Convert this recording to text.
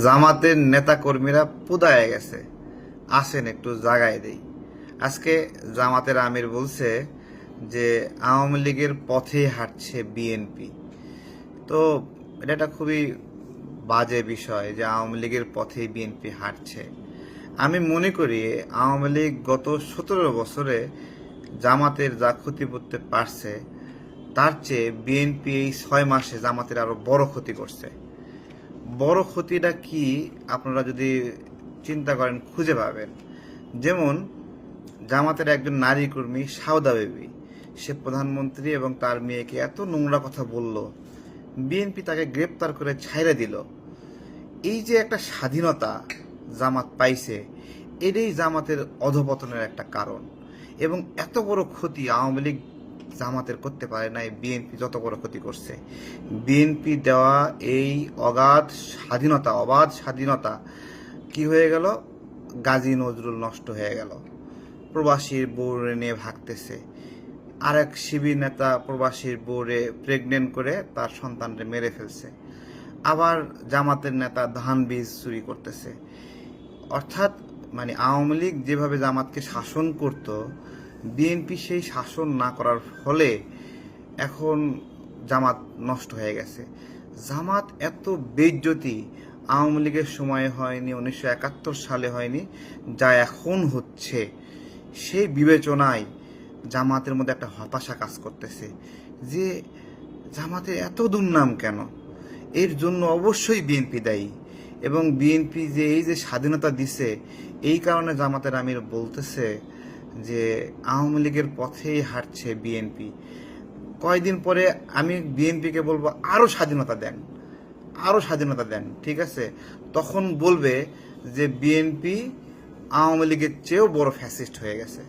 জামাতের নেতাকর্মীরা পুদায় গেছে, আসেন একটু জাগায় দেই। আজকে জামাতের আমির বলছে যে আওয়ামী লীগের পথে হাঁটছে বিএনপি। তো এটা একটা খুবই বাজে বিষয় যে আওয়ামী লীগের পথেই বিএনপি হাঁটছে। আমি মনে করি আওয়ামী লীগ গত 17 বছরে জামাতের যা ক্ষতি করতে পারছে তার চেয়ে বিএনপি এই 6 মাসে জামাতের আরো বড় ক্ষতি করছে। বড় ক্ষতিটা কি আপনারা যদি চিন্তা করেন খুঁজে পাবেন। যেমন জামাতের একজন নারী কর্মী সাউদা বেবি, সে প্রধানমন্ত্রী এবং তার মেয়েকে এত নোংরা কথা বলল, বিএনপি তাকে গ্রেপ্তার করে ছাইড়ে দিল। এই যে একটা স্বাধীনতা জামাত পাইছে, এটাই জামাতের অধপতনের একটা কারণ। এবং এত বড় ক্ষতি আওয়ামী লীগ জামাতের করতে পারে নাই, বিএনপি যত বড় ক্ষতি করছে। বিএনপি দেওয়া এই অবাধ স্বাধীনতা কি হয়ে গেল? গাজী নজরুল নষ্ট হয়ে গেল, প্রবাসীর বউরে নিয়ে ভাগতেছে। আরেক শিবির নেতা প্রবাসীর বউরে প্রেগনেন্ট করে তার সন্তানকে মেরে ফেলছে। আবার জামাতের নেতা ধান বীজ চুরি করতেছে। অর্থাৎ আওয়ামী লীগ যেভাবে জামাতকে শাসন করত, বিএনপি সেই শাসন না করার ফলে এখন জামাত নষ্ট হয়ে গেছে। জামাত এত বেইজ্জতি আওয়ামী লীগের সময় হয়নি, 1971 সালে হয়নি, যা এখন হচ্ছে। সেই বিবেচনায় জামাতের মধ্যে একটা হতাশা কাজ করতেছে যে জামাতের এত দুর্নাম কেন। এর জন্য অবশ্যই বিএনপি দায়ী। এবং বিএনপি যে এই যে স্বাধীনতা দিছে, এই কারণে জামাতের আমির বলতেছে যে আওয়ামী লীগের পথেই হাঁটছে বিএনপি। কয়দিন পরে আমি বিএনপিকে বলবো আরো স্বাধীনতা দেন, আরো স্বাধীনতা দেন, ঠিক আছে? তখন বলবে যে বিএনপি আওয়ামী লীগের চেয়েও বড় ফ্যাসিস্ট হয়ে গেছে।